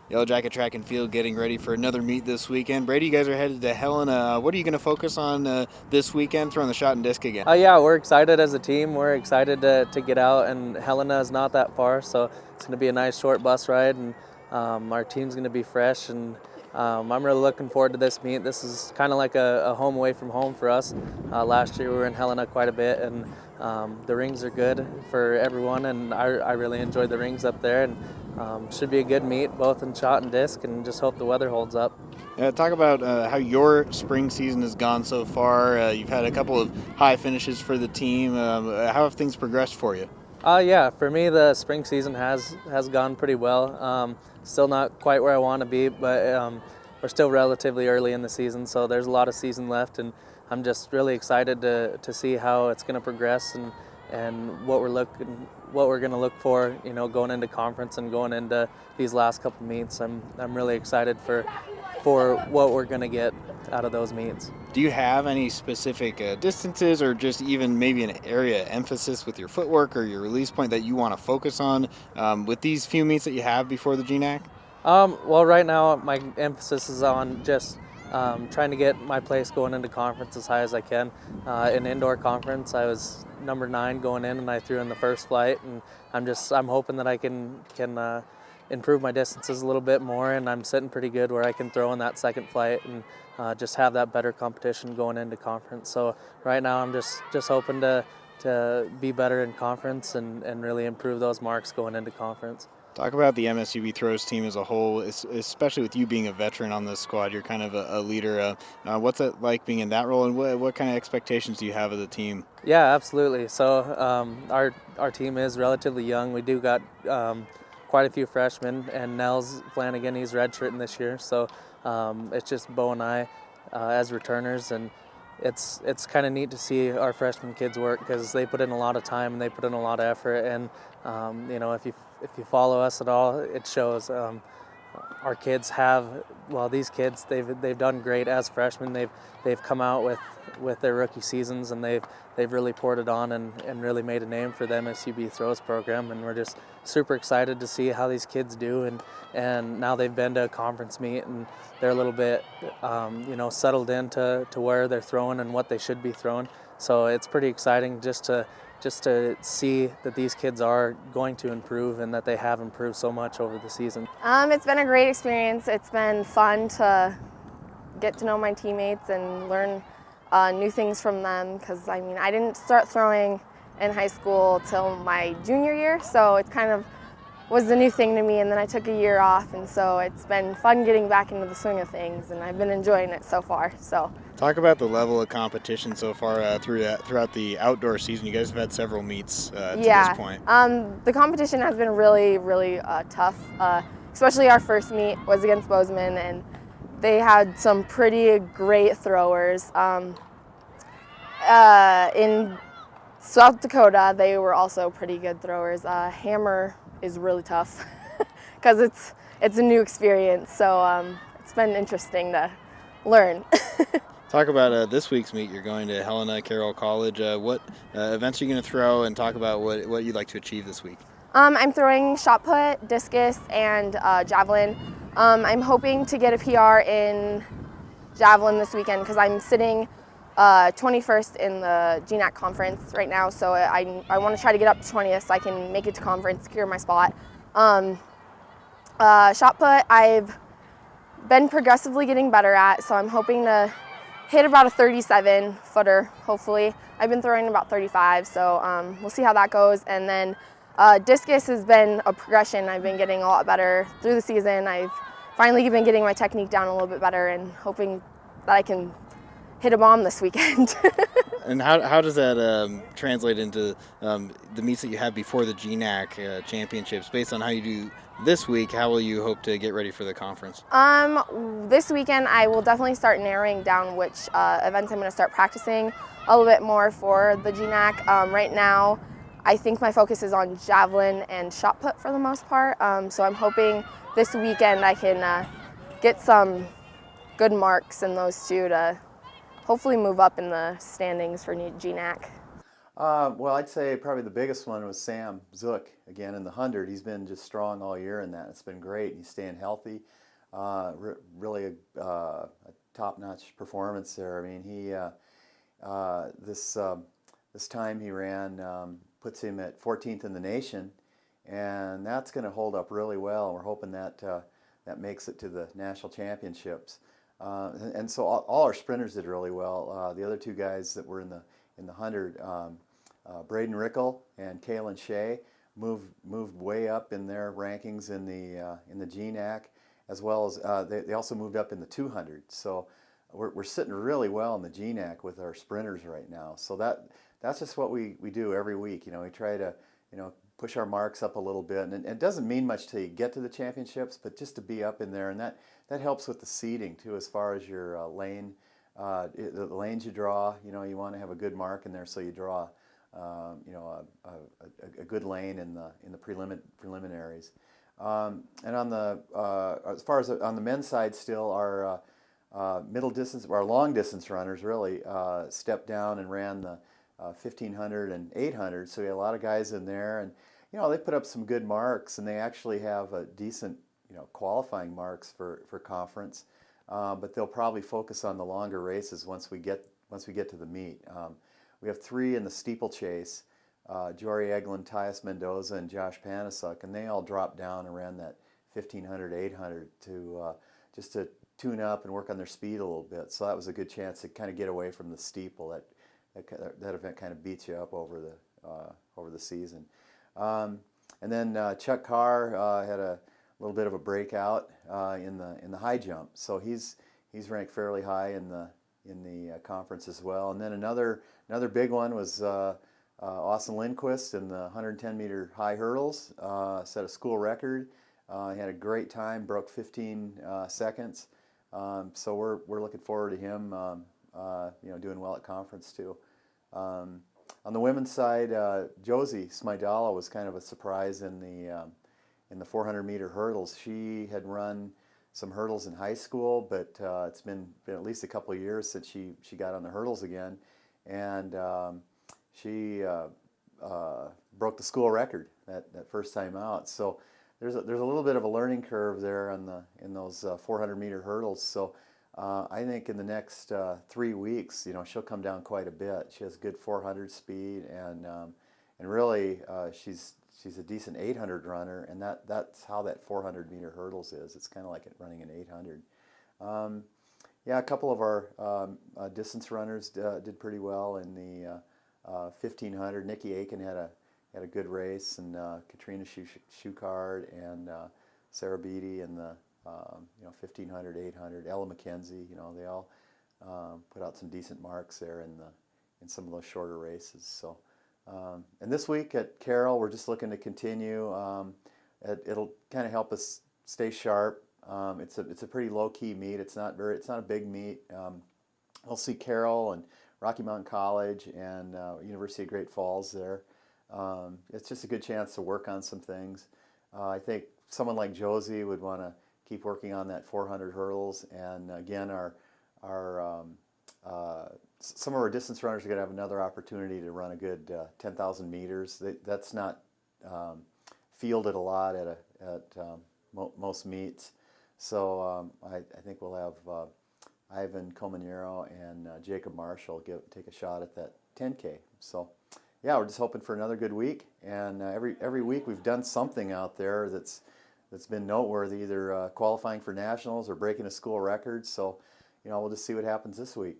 Yellowjacket track and field getting ready for another meet this weekend. Brady, you guys are headed to Helena. What are you going to focus on this weekend, throwing the shot and disc again? Yeah, we're excited as a team. We're excited to get out, and Helena is not that far, so it's going to be a nice short bus ride, and our team's going to be fresh, and I'm really looking forward to this meet. This is kind of like a home away from home for us. Last year we were in Helena quite a bit, and the rings are good for everyone, and I really enjoyed the rings up there, and should be a good meet, both in shot and disc, and just hope the weather holds up. Talk about how your spring season has gone so far. You've had a couple of high finishes for the team. How have things progressed for you? Yeah, for me the spring season has gone pretty well. Still not quite where I want to be, but we're still relatively early in the season, so there's a lot of season left, and I'm just really excited to see how it's going to progress and what we're going to look for, going into conference and going into these last couple meets. I'm really excited for what we're going to get out of those meets. Do you have any specific distances or just even maybe an area emphasis with your footwork or your release point that you want to focus on with these few meets that you have before the GNAC? Well, right now my emphasis is on just trying to get my place going into conference as high as I can. In indoor conference, I was number 9 going in, and I threw in the first flight, and I'm hoping that I can improve my distances a little bit more, and I'm sitting pretty good where I can throw in that second flight and just have that better competition going into conference. So right now I'm just hoping to be better in conference and really improve those marks going into conference. Talk about the MSUB throws team as a whole, especially with you being a veteran on this squad. You're kind of a leader. What's it like being in that role, and what kind of expectations do you have of the team? Yeah, absolutely. So our team is relatively young. We do got quite a few freshmen, and Nels Flanagan, he's redshirting this year. So it's just Bo and I as returners, and it's kind of neat to see our freshman kids work because they put in a lot of time and they put in a lot of effort. And if you follow us at all, it shows. Our kids these kids they've done great as freshmen. They've come out with their rookie seasons, and they've really poured it on and really made a name for the MSUB throws program, and we're just super excited to see how these kids do, and now they've been to a conference meet, and they're a little bit settled into where they're throwing and what they should be throwing. So it's pretty exciting just to see that these kids are going to improve and that they have improved so much over the season. It's been a great experience. It's been fun to get to know my teammates and learn new things from them, because I didn't start throwing in high school till my junior year, so it kind of was a new thing to me, and then I took a year off, and so it's been fun getting back into the swing of things, and I've been enjoying it so far. So talk about the level of competition so far throughout the outdoor season. You guys have had several meets to this point. The competition has been really, really tough, especially our first meet was against Bozeman, and they had some pretty great throwers. In South Dakota, they were also pretty good throwers. Hammer is really tough because it's a new experience, so it's been interesting to learn. Talk about this week's meet. You're going to Helena, Carroll College. What events are you going to throw, and talk about what you'd like to achieve this week? I'm throwing shot put, discus, and javelin. I'm hoping to get a PR in javelin this weekend because I'm sitting 21st in the GNAC conference right now, so I want to try to get up to 20th so I can make it to conference, secure my spot. Shot put, I've been progressively getting better at, so I'm hoping to hit about a 37 footer, hopefully. I've been throwing about 35, so we'll see how that goes. And then discus has been a progression. I've been getting a lot better through the season. I've finally been getting my technique down a little bit better and hoping that I can hit a bomb this weekend. And how does that translate into the meets that you have before the GNAC championships? Based on how you do this week, how will you hope to get ready for the conference? This weekend I will definitely start narrowing down which events I'm going to start practicing a little bit more for the GNAC. Right now I think my focus is on javelin and shot put for the most part, so I'm hoping this weekend I can get some good marks in those two to hopefully move up in the standings for GNAC. Well, I'd say probably the biggest one was Sam Zook, again in the 100. He's been just strong all year in that. It's been great. He's staying healthy. Really a top-notch performance there. I mean, this time he ran puts him at 14th in the nation, and that's going to hold up really well. And we're hoping that that makes it to the national championships. And so all our sprinters did really well. The other two guys that were in the 100, Braden Rickel and Kalen Shea, moved way up in their rankings in the GNAC, as well as they also moved up in the 200. So we're sitting really well in the GNAC with our sprinters right now. So that's just what we do every week. You know, we try to push our marks up a little bit, and it doesn't mean much till you get to the championships, but just to be up in there, and that helps with the seeding too, as far as your lane. The lanes you draw, you want to have a good mark in there, so you draw, a good lane in the preliminaries. And on the as far as on the men's side, still our middle distance, our long distance runners really stepped down and ran the 1500 and 800. So we had a lot of guys in there, and they put up some good marks, and they actually have a decent qualifying marks for conference. But they'll probably focus on the longer races once we get to the meet. We have 3 in the steeplechase: Jory Eglin, Tyus Mendoza, and Josh Panasuk, and they all dropped down and ran that 1500, 800 to just to tune up and work on their speed a little bit. So that was a good chance to kind of get away from the steeple. That event kind of beats you up over the season. And then Chuck Carr had a little bit of a breakout in the high jump, so he's ranked fairly high in the conference as well. And then another big one was Austin Lindquist in the 110-meter high hurdles. Set a school record. He had a great time, broke 15 seconds. So we're looking forward to him doing well at conference too. On the women's side, Josie Smidala was kind of a surprise in the 400-meter hurdles. She had run some hurdles in high school, but it's been at least a couple of years since she got on the hurdles again, and she broke the school record that first time out. So there's a little bit of a learning curve there in those 400-meter hurdles. So I think in the next 3 weeks, she'll come down quite a bit. She has good 400 speed, and really she's a decent 800 runner, and that's how that 400-meter hurdles is. It's kind of like running an 800. A couple of our distance runners did pretty well in the 1500. Nikki Aiken had a good race, and Katrina Schuchard and Sarah Beatty in the 1500, 800. Ella McKenzie, they all put out some decent marks there in some of those shorter races. So. And this week at Carroll, we're just looking to continue. It'll kind of help us stay sharp. It's a pretty low-key meet. It's not a big meet. We'll see Carroll and Rocky Mountain College and University of Great Falls there. It's just a good chance to work on some things. I think someone like Josie would want to keep working on that 400 hurdles. And again, some of our distance runners are going to have another opportunity to run a good 10,000 meters. That's not fielded a lot at most meets. So I think we'll have Ivan Comanero and Jacob Marshall take a shot at that 10K. So yeah, we're just hoping for another good week. And every week we've done something out there that's been noteworthy, either qualifying for nationals or breaking a school record. So we'll just see what happens this week.